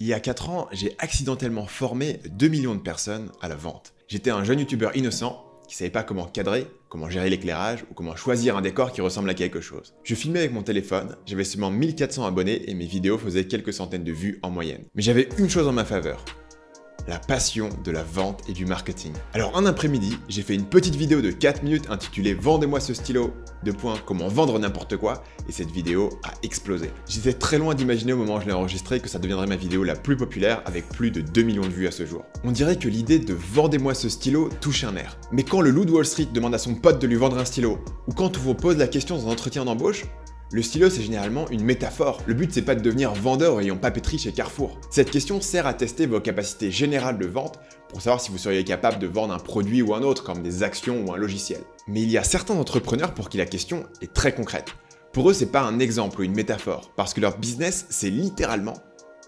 Il y a 4 ans, j'ai accidentellement formé 2 millions de personnes à la vente. J'étais un jeune youtubeur innocent qui savait pas comment cadrer, comment gérer l'éclairage ou comment choisir un décor qui ressemble à quelque chose. Je filmais avec mon téléphone, j'avais seulement 1400 abonnés et mes vidéos faisaient quelques centaines de vues en moyenne. Mais j'avais une chose en ma faveur. La passion de la vente et du marketing. Alors un après-midi, j'ai fait une petite vidéo de 4 minutes intitulée « Vendez-moi ce stylo ». Comment vendre n'importe quoi, et cette vidéo a explosé. J'étais très loin d'imaginer au moment où je l'ai enregistrée que ça deviendrait ma vidéo la plus populaire avec plus de 2 millions de vues à ce jour. On dirait que l'idée de « Vendez-moi ce stylo » touche un nerf. Mais quand le loup de Wall Street demande à son pote de lui vendre un stylo, ou quand on vous pose la question dans un entretien d'embauche, le stylo, c'est généralement une métaphore. Le but, c'est pas de devenir vendeur ayant papeterie chez Carrefour. Cette question sert à tester vos capacités générales de vente pour savoir si vous seriez capable de vendre un produit ou un autre, comme des actions ou un logiciel. Mais il y a certains entrepreneurs pour qui la question est très concrète. Pour eux, c'est pas un exemple ou une métaphore, parce que leur business, c'est littéralement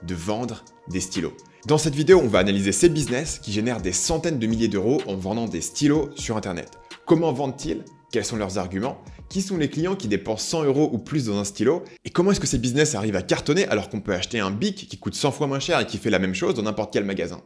de vendre des stylos. Dans cette vidéo, on va analyser ces business qui génèrent des centaines de milliers d'euros en vendant des stylos sur Internet. Comment vendent-ils ? Quels sont leurs arguments? Qui sont les clients qui dépensent 100 € ou plus dans un stylo? Et comment est-ce que ces business arrivent à cartonner alors qu'on peut acheter un Bic qui coûte 100 fois moins cher et qui fait la même chose dans n'importe quel magasin?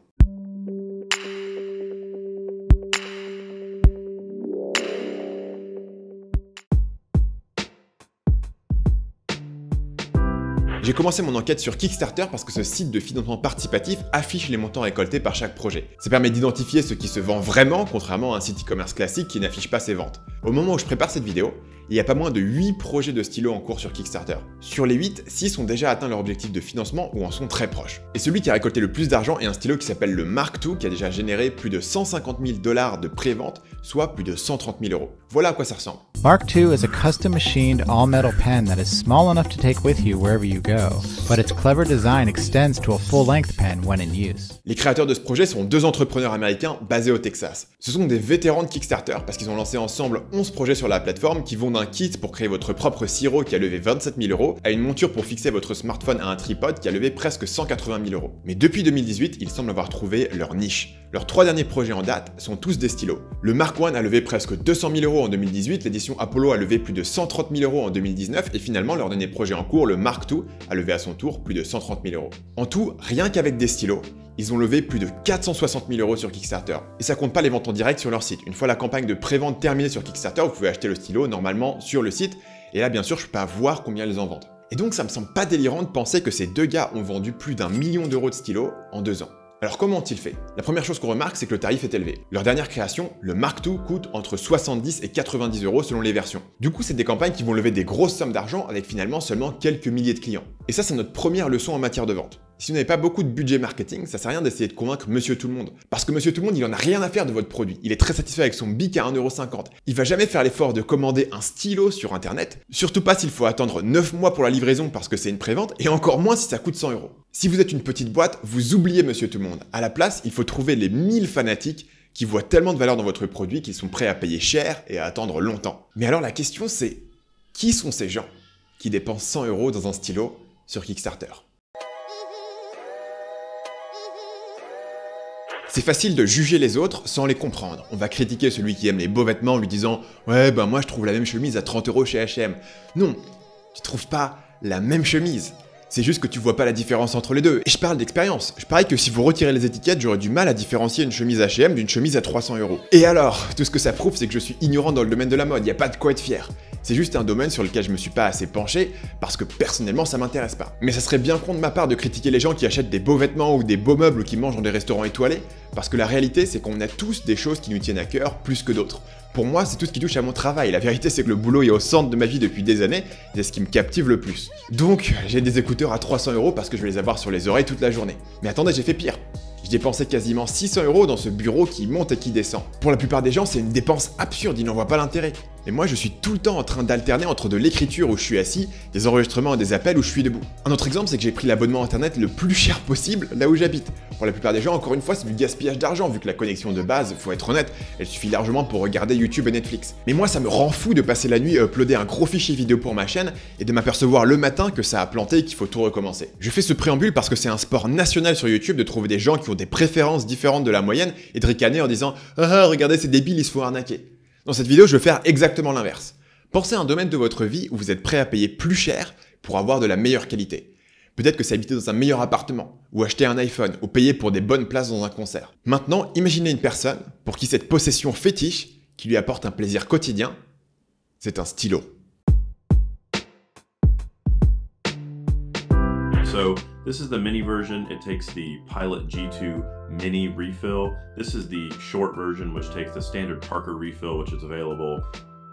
J'ai commencé mon enquête sur Kickstarter parce que ce site de financement participatif affiche les montants récoltés par chaque projet. Ça permet d'identifier ce qui se vend vraiment, contrairement à un site e-commerce classique qui n'affiche pas ses ventes. Au moment où je prépare cette vidéo, il y a pas moins de 8 projets de stylos en cours sur Kickstarter. Sur les 8, 6 ont déjà atteint leur objectif de financement ou en sont très proches. Et celui qui a récolté le plus d'argent est un stylo qui s'appelle le Mark II, qui a déjà généré plus de 150 000 $ de pré-vente, soit plus de 130 000 €. Voilà à quoi ça ressemble. Mark II is a custom-machined all-metal pen that is small enough to take with you wherever you go, but its clever design extends to a full-length pen when in use. Les créateurs de ce projet sont 2 entrepreneurs américains basés au Texas. Ce sont des vétérans de Kickstarter parce qu'ils ont lancé ensemble 11 projets sur la plateforme qui vont d'un kit pour créer votre propre sirop qui a levé 27 000 € à une monture pour fixer votre smartphone à un tripode qui a levé presque 180 000 €. Mais depuis 2018, ils semblent avoir trouvé leur niche. Leurs 3 derniers projets en date sont tous des stylos. Le Mark I a levé presque 200 000 € en 2018, l'édition Apollo a levé plus de 130 000 € en 2019 et finalement leur dernier projet en cours, le Mark II, a levé à son tour plus de 130 000 €. En tout, rien qu'avec des stylos, ils ont levé plus de 460 000 € sur Kickstarter. Et ça compte pas les ventes en direct sur leur site. Une fois la campagne de pré-vente terminée sur Kickstarter, vous pouvez acheter le stylo normalement sur le site. Et là, bien sûr, je peux pas voir combien ils en vendent. Et donc, ça me semble pas délirant de penser que ces 2 gars ont vendu plus d'1 million € de stylos en 2 ans. Alors comment ont-ils fait? La première chose qu'on remarque, c'est que le tarif est élevé. Leur dernière création, le Mark II, coûte entre 70 et 90 € selon les versions. Du coup, c'est des campagnes qui vont lever des grosses sommes d'argent avec finalement seulement quelques milliers de clients. Et ça, c'est notre première leçon en matière de vente. Si vous n'avez pas beaucoup de budget marketing, ça sert à rien d'essayer de convaincre Monsieur Tout-le-Monde. Parce que Monsieur Tout-le-Monde, il en a rien à faire de votre produit. Il est très satisfait avec son Bic à 1,50 €. Il va jamais faire l'effort de commander un stylo sur Internet, surtout pas s'il faut attendre 9 mois pour la livraison parce que c'est une prévente, et encore moins si ça coûte 100 €. Si vous êtes une petite boîte, vous oubliez Monsieur Tout-le-Monde. À la place, il faut trouver les 1000 fanatiques qui voient tellement de valeur dans votre produit qu'ils sont prêts à payer cher et à attendre longtemps. Mais alors la question c'est, qui sont ces gens qui dépensent 100 € dans un stylo sur Kickstarter? C'est facile de juger les autres sans les comprendre. On va critiquer celui qui aime les beaux vêtements en lui disant « Ouais, ben moi je trouve la même chemise à 30 € chez H&M ». Non, tu trouves pas la même chemise. C'est juste que tu vois pas la différence entre les deux. Et je parle d'expérience. Je parie que si vous retirez les étiquettes, j'aurais du mal à différencier une chemise H&M d'une chemise à 300 €. Et alors, tout ce que ça prouve, c'est que je suis ignorant dans le domaine de la mode. Y a pas de quoi être fier. C'est juste un domaine sur lequel je me suis pas assez penché parce que personnellement ça m'intéresse pas. Mais ça serait bien con de ma part de critiquer les gens qui achètent des beaux vêtements ou des beaux meubles ou qui mangent dans des restaurants étoilés, parce que la réalité c'est qu'on a tous des choses qui nous tiennent à cœur plus que d'autres. Pour moi, c'est tout ce qui touche à mon travail. La vérité, c'est que le boulot est au centre de ma vie depuis des années, et c'est ce qui me captive le plus. Donc, j'ai des écouteurs à 300 € parce que je vais les avoir sur les oreilles toute la journée. Mais attendez, j'ai fait pire. Je dépensais quasiment 600 € dans ce bureau qui monte et qui descend. Pour la plupart des gens, c'est une dépense absurde, ils n'en voient pas l'intérêt. Et moi, je suis tout le temps en train d'alterner entre de l'écriture où je suis assis, des enregistrements et des appels où je suis debout. Un autre exemple, c'est que j'ai pris l'abonnement internet le plus cher possible là où j'habite. Pour la plupart des gens, encore une fois, c'est du gaspillage d'argent, vu que la connexion de base, faut être honnête, elle suffit largement pour regarder YouTube et Netflix. Mais moi, ça me rend fou de passer la nuit à uploader un gros fichier vidéo pour ma chaîne et de m'apercevoir le matin que ça a planté et qu'il faut tout recommencer. Je fais ce préambule parce que c'est un sport national sur YouTube de trouver des gens qui ont des préférences différentes de la moyenne et de ricaner en disant « Ah, regardez, c'est débile, ils se font arnaquer ». Dans cette vidéo, je vais faire exactement l'inverse. Pensez à un domaine de votre vie où vous êtes prêt à payer plus cher pour avoir de la meilleure qualité. Peut-être que c'est habiter dans un meilleur appartement, ou acheter un iPhone, ou payer pour des bonnes places dans un concert. Maintenant, imaginez une personne pour qui cette possession fétiche, qui lui apporte un plaisir quotidien, c'est un stylo. So this is the mini version. It takes the Pilot G2 mini refill. This is the short version, which takes the standard Parker refill, which is available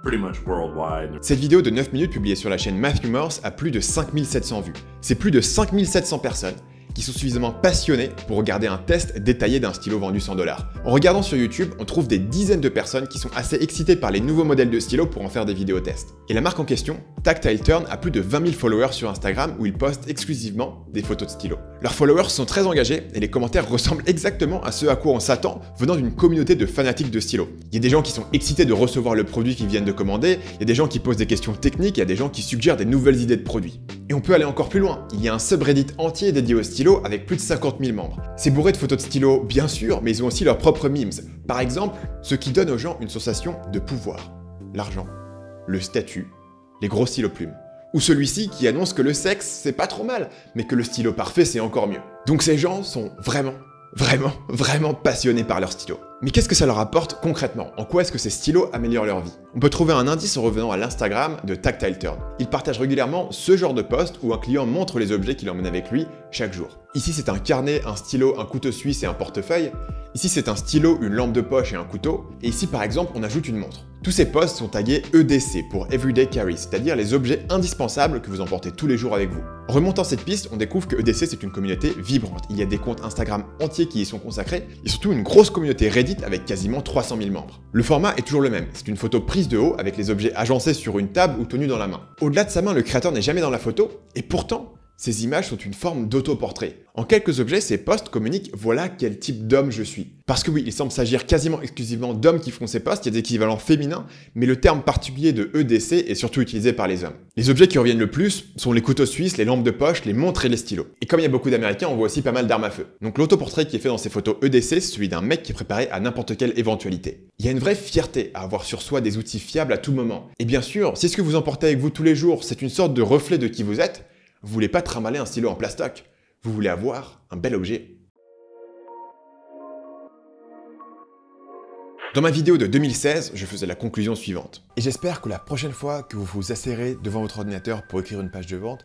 pretty much worldwide. Cette vidéo de 9 minutes publiée sur la chaîne Matthew Morse a plus de 5700 vues. C'est plus de 5700 personnes qui sont suffisamment passionnés pour regarder un test détaillé d'un stylo vendu 100 $. En regardant sur YouTube, on trouve des dizaines de personnes qui sont assez excitées par les nouveaux modèles de stylos pour en faire des vidéos tests. Et la marque en question, Tactile Turn, a plus de 20 000 followers sur Instagram où ils postent exclusivement des photos de stylos. Leurs followers sont très engagés et les commentaires ressemblent exactement à ce à quoi on s'attend venant d'une communauté de fanatiques de stylos. Il y a des gens qui sont excités de recevoir le produit qu'ils viennent de commander, il y a des gens qui posent des questions techniques, il y a des gens qui suggèrent des nouvelles idées de produits. Et on peut aller encore plus loin, il y a un subreddit entier dédié aux stylos avec plus de 50 000 membres. C'est bourré de photos de stylos, bien sûr, mais ils ont aussi leurs propres memes. Par exemple, ceux qui donnent aux gens une sensation de pouvoir. L'argent, le statut, les gros stylos plumes. Ou celui-ci qui annonce que le sexe, c'est pas trop mal, mais que le stylo parfait, c'est encore mieux. Donc ces gens sont vraiment passionnés par leur stylo. Mais qu'est-ce que ça leur apporte concrètement? En quoi est-ce que ces stylos améliorent leur vie? On peut trouver un indice en revenant à l'Instagram de Tactile Turn. Il partage régulièrement ce genre de post où un client montre les objets qu'il emmène avec lui chaque jour. Ici c'est un carnet, un stylo, un couteau suisse et un portefeuille. Ici c'est un stylo, une lampe de poche et un couteau. Et ici par exemple on ajoute une montre. Tous ces posts sont tagués EDC pour Everyday Carry, c'est-à-dire les objets indispensables que vous emportez tous les jours avec vous. En remontant cette piste, on découvre que EDC c'est une communauté vibrante. Il y a des comptes Instagram entiers qui y sont consacrés et surtout une grosse communauté Reddit avec quasiment 300 000 membres. Le format est toujours le même, c'est une photo prise de haut avec les objets agencés sur une table ou tenus dans la main. Au-delà de sa main, le créateur n'est jamais dans la photo et pourtant, ces images sont une forme d'autoportrait. En quelques objets, ces posts communiquent « voilà quel type d'homme je suis ». Parce que oui, il semble s'agir quasiment exclusivement d'hommes qui font ces posts, il y a des équivalents féminins, mais le terme particulier de EDC est surtout utilisé par les hommes. Les objets qui reviennent le plus sont les couteaux suisses, les lampes de poche, les montres et les stylos. Et comme il y a beaucoup d'Américains, on voit aussi pas mal d'armes à feu. Donc l'autoportrait qui est fait dans ces photos EDC, c'est celui d'un mec qui est préparé à n'importe quelle éventualité. Il y a une vraie fierté à avoir sur soi des outils fiables à tout moment. Et bien sûr, si ce que vous emportez avec vous tous les jours, c'est une sorte de reflet de qui vous êtes, vous voulez pas trimballer un stylo en plastoc, vous voulez avoir un bel objet. Dans ma vidéo de 2016, je faisais la conclusion suivante. Et j'espère que la prochaine fois que vous vous asserrez devant votre ordinateur pour écrire une page de vente,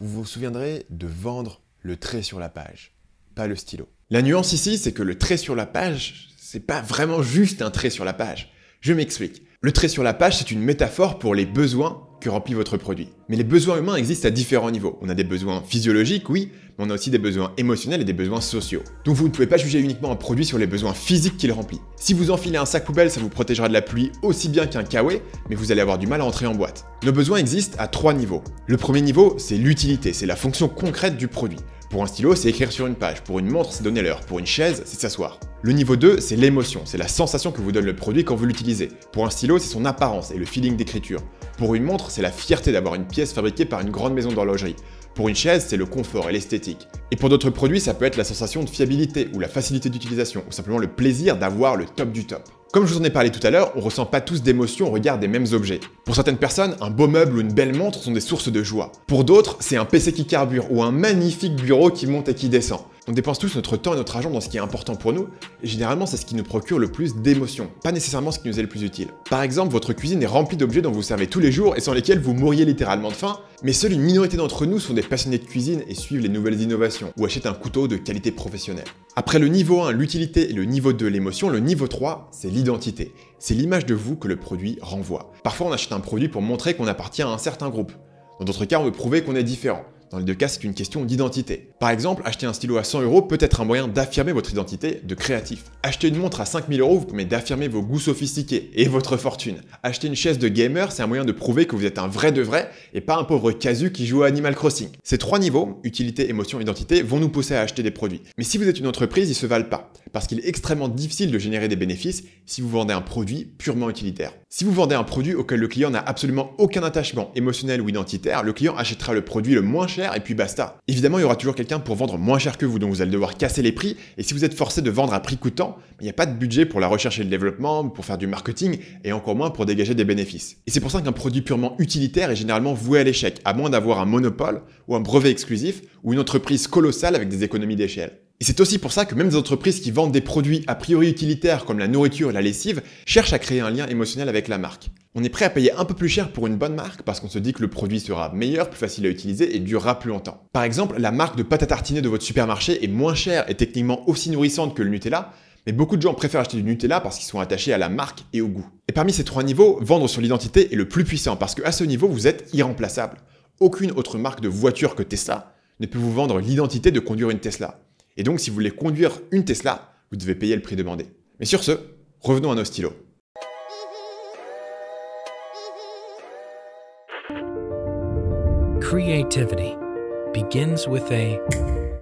vous vous souviendrez de vendre le trait sur la page, pas le stylo. La nuance ici, c'est que le trait sur la page, c'est pas vraiment juste un trait sur la page. Je m'explique. Le trait sur la page, c'est une métaphore pour les besoins que remplit votre produit. Mais les besoins humains existent à différents niveaux. On a des besoins physiologiques, oui, mais on a aussi des besoins émotionnels et des besoins sociaux. Donc vous ne pouvez pas juger uniquement un produit sur les besoins physiques qu'il remplit. Si vous enfilez un sac poubelle, ça vous protégera de la pluie aussi bien qu'un kawaii, mais vous allez avoir du mal à entrer en boîte. Nos besoins existent à 3 niveaux. Le premier niveau, c'est l'utilité, c'est la fonction concrète du produit. Pour un stylo, c'est écrire sur une page. Pour une montre, c'est donner l'heure. Pour une chaise, c'est s'asseoir. Le niveau 2, c'est l'émotion, c'est la sensation que vous donne le produit quand vous l'utilisez. Pour un stylo, c'est son apparence et le feeling d'écriture. Pour une montre, c'est la fierté d'avoir une pièce fabriquée par une grande maison d'horlogerie. Pour une chaise, c'est le confort et l'esthétique. Et pour d'autres produits, ça peut être la sensation de fiabilité ou la facilité d'utilisation, ou simplement le plaisir d'avoir le top du top. Comme je vous en ai parlé tout à l'heure, on ressent pas tous d'émotion au regard des mêmes objets. Pour certaines personnes, un beau meuble ou une belle montre sont des sources de joie. Pour d'autres, c'est un PC qui carbure ou un magnifique bureau qui monte et qui descend. On dépense tous notre temps et notre argent dans ce qui est important pour nous, et généralement c'est ce qui nous procure le plus d'émotions, pas nécessairement ce qui nous est le plus utile. Par exemple, votre cuisine est remplie d'objets dont vous servez tous les jours et sans lesquels vous mourriez littéralement de faim, mais seule une minorité d'entre nous sont des passionnés de cuisine et suivent les nouvelles innovations, ou achètent un couteau de qualité professionnelle. Après le niveau 1, l'utilité, et le niveau 2, l'émotion, le niveau 3, c'est l'identité. C'est l'image de vous que le produit renvoie. Parfois on achète un produit pour montrer qu'on appartient à un certain groupe. Dans d'autres cas, on veut prouver qu'on est différent. Dans les deux cas, c'est une question d'identité. Par exemple, acheter un stylo à 100 € peut être un moyen d'affirmer votre identité de créatif. Acheter une montre à 5 000 € vous permet d'affirmer vos goûts sophistiqués et votre fortune. Acheter une chaise de gamer, c'est un moyen de prouver que vous êtes un vrai de vrai et pas un pauvre casu qui joue à Animal Crossing. Ces 3 niveaux, utilité, émotion, identité, vont nous pousser à acheter des produits. Mais si vous êtes une entreprise, ils se valent pas. Parce qu'il est extrêmement difficile de générer des bénéfices si vous vendez un produit purement utilitaire. Si vous vendez un produit auquel le client n'a absolument aucun attachement émotionnel ou identitaire, le client achètera le produit le moins cher cher et puis basta. Évidemment, il y aura toujours quelqu'un pour vendre moins cher que vous, donc vous allez devoir casser les prix, et si vous êtes forcé de vendre à prix coûtant, il n'y a pas de budget pour la recherche et le développement, pour faire du marketing, et encore moins pour dégager des bénéfices. Et c'est pour ça qu'un produit purement utilitaire est généralement voué à l'échec, à moins d'avoir un monopole, ou un brevet exclusif, ou une entreprise colossale avec des économies d'échelle. Et c'est aussi pour ça que même des entreprises qui vendent des produits a priori utilitaires comme la nourriture et la lessive cherchent à créer un lien émotionnel avec la marque. On est prêt à payer un peu plus cher pour une bonne marque parce qu'on se dit que le produit sera meilleur, plus facile à utiliser et durera plus longtemps. Par exemple, la marque de pâte à tartiner de votre supermarché est moins chère et techniquement aussi nourrissante que le Nutella, mais beaucoup de gens préfèrent acheter du Nutella parce qu'ils sont attachés à la marque et au goût. Et parmi ces trois niveaux, vendre sur l'identité est le plus puissant parce qu'à ce niveau, vous êtes irremplaçable. Aucune autre marque de voiture que Tesla ne peut vous vendre l'identité de conduire une Tesla. Et donc, si vous voulez conduire une Tesla, vous devez payer le prix demandé. Mais sur ce, revenons à nos stylos. Creativity begins with a...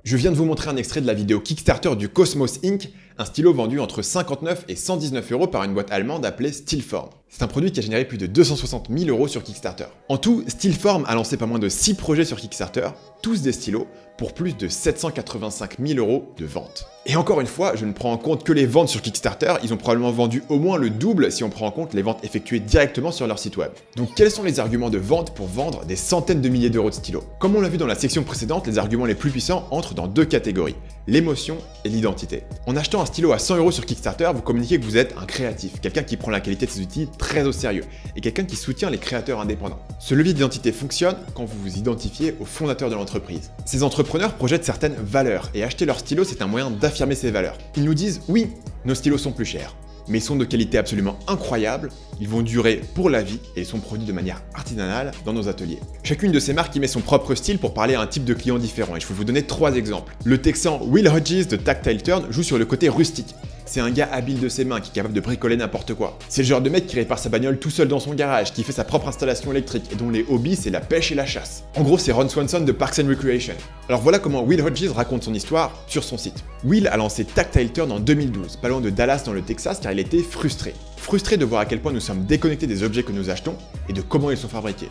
Je viens de vous montrer un extrait de la vidéo Kickstarter du Cosmos Ink, un stylo vendu entre 59 et 119 € par une boîte allemande appelée Steelform. C'est un produit qui a généré plus de 260 000 € sur Kickstarter. En tout, Steelform a lancé pas moins de 6 projets sur Kickstarter, tous des stylos, pour plus de 785 000 € de ventes. Et encore une fois, je ne prends en compte que les ventes sur Kickstarter, ils ont probablement vendu au moins le double si on prend en compte les ventes effectuées directement sur leur site web. Donc quels sont les arguments de vente pour vendre des centaines de milliers d'euros de stylos? Comme on l'a vu dans la section précédente, les arguments les plus puissants entrent dans deux catégories, l'émotion et l'identité. En achetant un stylo à 100 € sur Kickstarter, vous communiquez que vous êtes un créatif, quelqu'un qui prend la qualité de ses outils très au sérieux, et quelqu'un qui soutient les créateurs indépendants. Ce levier d'identité fonctionne quand vous vous identifiez au fondateur de l'entreprise. Ces entrepreneurs projettent certaines valeurs, et acheter leur stylo, c'est un moyen d'affirmer ces valeurs. Ils nous disent, oui, nos stylos sont plus chers, mais ils sont de qualité absolument incroyable, ils vont durer pour la vie et ils sont produits de manière artisanale dans nos ateliers. Chacune de ces marques y met son propre style pour parler à un type de client différent et je vais vous donner 3 exemples. Le Texan Will Hodges de Tactile Turn joue sur le côté rustique. C'est un gars habile de ses mains qui est capable de bricoler n'importe quoi. C'est le genre de mec qui répare sa bagnole tout seul dans son garage, qui fait sa propre installation électrique et dont les hobbies c'est la pêche et la chasse. En gros, c'est Ron Swanson de Parks and Recreation. Alors voilà comment Will Hodges raconte son histoire sur son site. Will a lancé Tactile Turn en 2012, pas loin de Dallas dans le Texas car il était frustré. Frustré de voir à quel point nous sommes déconnectés des objets que nous achetons et de comment ils sont fabriqués.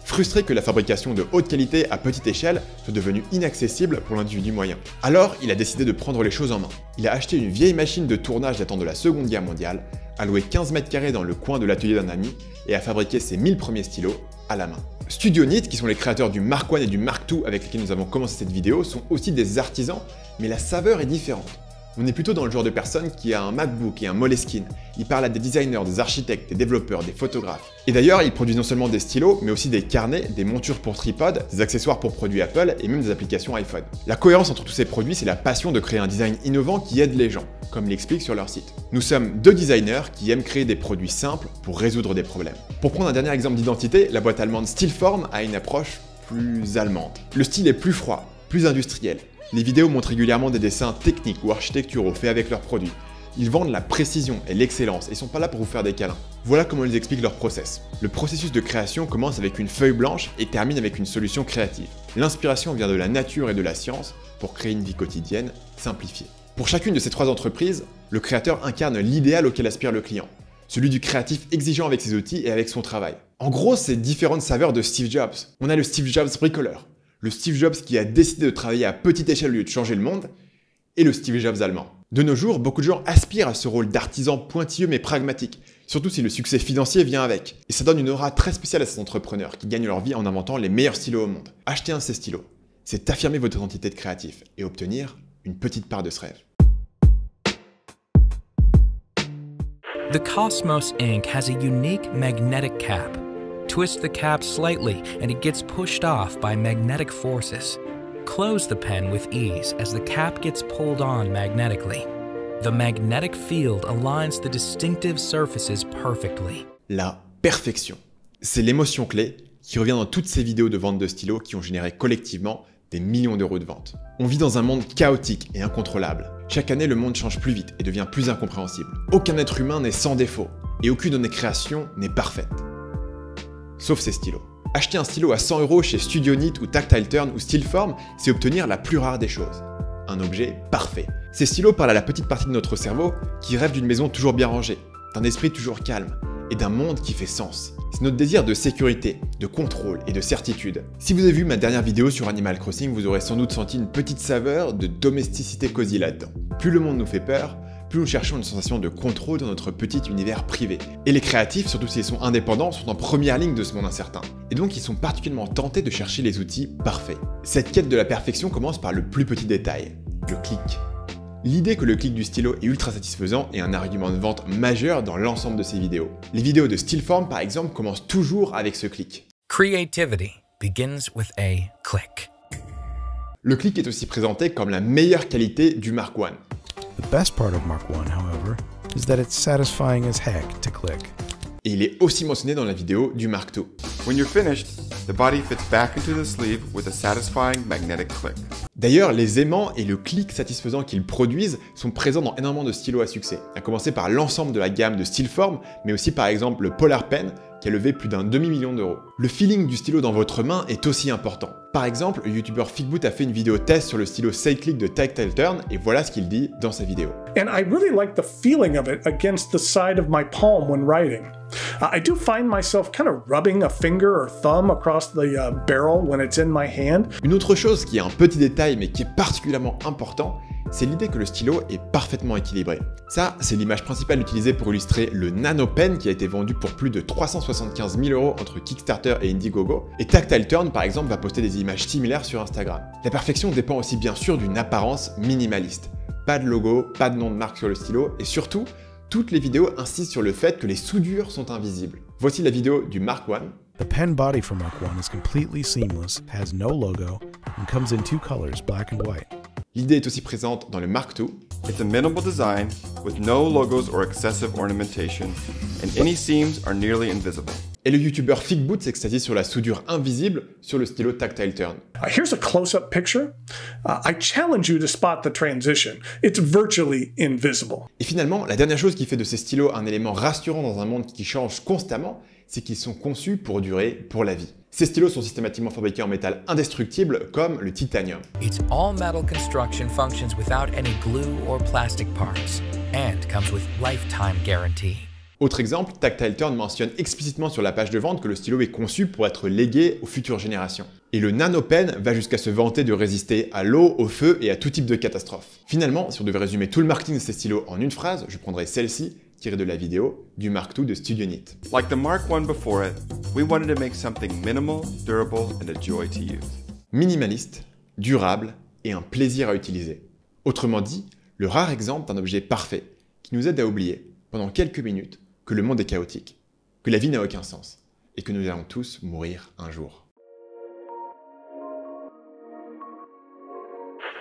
Frustré que la fabrication de haute qualité à petite échelle soit devenue inaccessible pour l'individu moyen. Alors, il a décidé de prendre les choses en main. Il a acheté une vieille machine de tournage datant de la Seconde Guerre mondiale, a loué 15 mètres carrés dans le coin de l'atelier d'un ami et a fabriqué ses 1000 premiers stylos à la main. Studio Knit, qui sont les créateurs du Mark I et du Mark II avec lesquels nous avons commencé cette vidéo, sont aussi des artisans, mais la saveur est différente. On est plutôt dans le genre de personne qui a un MacBook et un Moleskine. Il parle à des designers, des architectes, des développeurs, des photographes. Et d'ailleurs, il produit non seulement des stylos, mais aussi des carnets, des montures pour tripod, des accessoires pour produits Apple et même des applications iPhone. La cohérence entre tous ces produits, c'est la passion de créer un design innovant qui aide les gens, comme l'explique sur leur site. Nous sommes 2 designers qui aiment créer des produits simples pour résoudre des problèmes. Pour prendre un dernier exemple d'identité, la boîte allemande Steelform a une approche plus allemande. Le style est plus froid, plus industriel. Les vidéos montrent régulièrement des dessins techniques ou architecturaux faits avec leurs produits. Ils vendent la précision et l'excellence et sont pas là pour vous faire des câlins. Voilà comment ils expliquent leur process. Le processus de création commence avec une feuille blanche et termine avec une solution créative. L'inspiration vient de la nature et de la science pour créer une vie quotidienne simplifiée. Pour chacune de ces 3 entreprises, le créateur incarne l'idéal auquel aspire le client. Celui du créatif exigeant avec ses outils et avec son travail. En gros, c'est différentes saveurs de Steve Jobs. On a le Steve Jobs bricoleur, le Steve Jobs qui a décidé de travailler à petite échelle au lieu de changer le monde, et le Steve Jobs allemand. De nos jours, beaucoup de gens aspirent à ce rôle d'artisan pointilleux mais pragmatique, surtout si le succès financier vient avec. Et ça donne une aura très spéciale à ces entrepreneurs qui gagnent leur vie en inventant les meilleurs stylos au monde. Acheter un de ces stylos, c'est affirmer votre identité de créatif et obtenir une petite part de ce rêve. The Cosmos Ink has a unique magnetic cap. Twist the cap slightly and it gets pushed off by magnetic forces. Close the pen with ease as the cap gets pulled on magnetically. The magnetic field aligns the distinctive surfaces perfectly. La perfection. C'est l'émotion clé qui revient dans toutes ces vidéos de vente de stylos qui ont généré collectivement des millions d'euros de ventes. On vit dans un monde chaotique et incontrôlable. Chaque année, le monde change plus vite et devient plus incompréhensible. Aucun être humain n'est sans défaut et aucune de nos créations n'est parfaite. Sauf ces stylos. Acheter un stylo à 100 € chez Studio Knit ou Tactile Turn ou Steelform, c'est obtenir la plus rare des choses. Un objet parfait. Ces stylos parlent à la petite partie de notre cerveau qui rêve d'une maison toujours bien rangée, d'un esprit toujours calme et d'un monde qui fait sens. Ce c'est notre désir de sécurité, de contrôle et de certitude. Si vous avez vu ma dernière vidéo sur Animal Crossing, vous aurez sans doute senti une petite saveur de domesticité cosy là-dedans. Plus le monde nous fait peur, plus nous cherchons une sensation de contrôle dans notre petit univers privé. Et les créatifs, surtout s'ils sont indépendants, sont en première ligne de ce monde incertain. Et donc ils sont particulièrement tentés de chercher les outils parfaits. Cette quête de la perfection commence par le plus petit détail, le clic. L'idée que le clic du stylo est ultra satisfaisant est un argument de vente majeur dans l'ensemble de ces vidéos. Les vidéos de Stillform par exemple commencent toujours avec ce clic. Creativity begins with a click. Le clic est aussi présenté comme la meilleure qualité du Mark I. The best part of Mark I, however, is that it's satisfying as heck to click. Et il est aussi mentionné dans la vidéo du Mark II. When you're finished, the body fits back into the sleeve with a satisfying magnetic click. D'ailleurs, les aimants et le clic satisfaisant qu'ils produisent sont présents dans énormément de stylos à succès, à commencer par l'ensemble de la gamme de Stillform, mais aussi par exemple le Polar Pen, qui a levé plus d'1 demi-million d'euros. Le feeling du stylo dans votre main est aussi important. Par exemple, le youtubeur Figboot a fait une vidéo test sur le stylo SideClick de Tactile Turn, et voilà ce qu'il dit dans sa vidéo. And I really like the feeling of it against the side of my palm when writing. I do find myself kind of rubbing a finger or thumb across the barrel when it's in my hand. Une autre chose qui est un petit détail mais qui est particulièrement important, c'est l'idée que le stylo est parfaitement équilibré. Ça, c'est l'image principale utilisée pour illustrer le Nano Pen qui a été vendu pour plus de 375 000 € entre Kickstarter et Indiegogo, et Tactile Turn par exemple va poster des images similaires sur Instagram. La perfection dépend aussi bien sûr d'une apparence minimaliste. Pas de logo, pas de nom de marque sur le stylo, et surtout, toutes les vidéos insistent sur le fait que les soudures sont invisibles. Voici la vidéo du Mark I. The pen body for Mark I is completely seamless, has no logo, and comes in two colors, black and white. L'idée est aussi présente dans le Mark II. It's a minimal design with no logos or excessive ornamentation, and any seams are nearly invisible. Et le youtubeur Figboot s'extasie sur la soudure invisible sur le stylo Tactile Turn. Here's a close-up picture. I challenge you to spot the transition. It's virtually invisible. Et finalement, la dernière chose qui fait de ces stylos un élément rassurant dans un monde qui change constamment, c'est qu'ils sont conçus pour durer pour la vie. Ces stylos sont systématiquement fabriqués en métal indestructible comme le titanium. Its all-metal construction functions without any glue or plastic parts and comes with lifetime guarantee. Autre exemple, Tactile Turn mentionne explicitement sur la page de vente que le stylo est conçu pour être légué aux futures générations. Et le Nano Pen va jusqu'à se vanter de résister à l'eau, au feu et à tout type de catastrophe. Finalement, si on devait résumer tout le marketing de ces stylos en une phrase, je prendrais celle-ci, tirée de la vidéo du Mark II de StudioNit. Like the Mark I before it, we wanted to make something minimal, durable, and a joy to use. Minimaliste, durable et un plaisir à utiliser. Autrement dit, le rare exemple d'un objet parfait qui nous aide à oublier, pendant quelques minutes, que le monde est chaotique, que la vie n'a aucun sens, et que nous allons tous mourir un jour.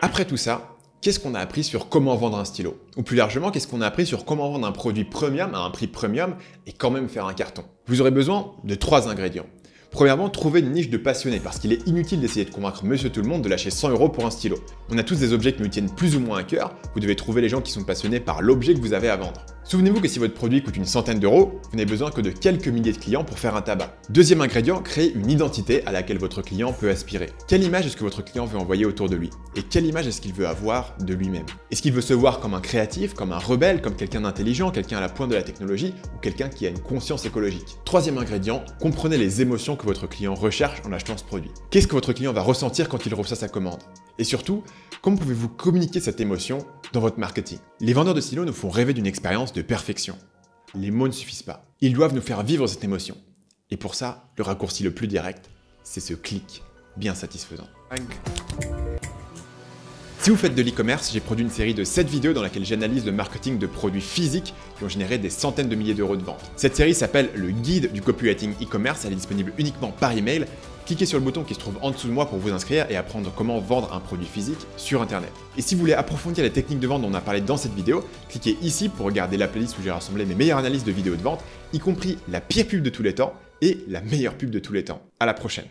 Après tout ça, qu'est-ce qu'on a appris sur comment vendre un stylo? Ou plus largement, qu'est-ce qu'on a appris sur comment vendre un produit premium à un prix premium et quand même faire un carton? Vous aurez besoin de 3 ingrédients. Premièrement, trouver une niche de passionnés, parce qu'il est inutile d'essayer de convaincre monsieur tout le monde de lâcher 100 € pour un stylo. On a tous des objets qui nous tiennent plus ou moins à cœur, vous devez trouver les gens qui sont passionnés par l'objet que vous avez à vendre. Souvenez-vous que si votre produit coûte une centaine d'euros, vous n'avez besoin que de quelques milliers de clients pour faire un tabac. Deuxième ingrédient, créer une identité à laquelle votre client peut aspirer. Quelle image est-ce que votre client veut envoyer autour de lui? Et quelle image est-ce qu'il veut avoir de lui-même? Est-ce qu'il veut se voir comme un créatif, comme un rebelle, comme quelqu'un d'intelligent, quelqu'un à la pointe de la technologie, ou quelqu'un qui a une conscience écologique? Troisième ingrédient, comprenez les émotions que votre client recherche en achetant ce produit. Qu'est-ce que votre client va ressentir quand il reçoit sa commande? Et surtout, comment pouvez-vous communiquer cette émotion dans votre marketing? Les vendeurs de stylos nous font rêver d'une expérience de perfection. Les mots ne suffisent pas. Ils doivent nous faire vivre cette émotion. Et pour ça, le raccourci le plus direct, c'est ce clic bien satisfaisant. Si vous faites de l'e-commerce, j'ai produit une série de 7 vidéos dans laquelle j'analyse le marketing de produits physiques qui ont généré des centaines de milliers d'euros de vente. Cette série s'appelle le guide du copywriting e-commerce, elle est disponible uniquement par email. Cliquez sur le bouton qui se trouve en dessous de moi pour vous inscrire et apprendre comment vendre un produit physique sur internet. Et si vous voulez approfondir les techniques de vente dont on a parlé dans cette vidéo, cliquez ici pour regarder la playlist où j'ai rassemblé mes meilleures analyses de vidéos de vente, y compris la pire pub de tous les temps et la meilleure pub de tous les temps. À la prochaine.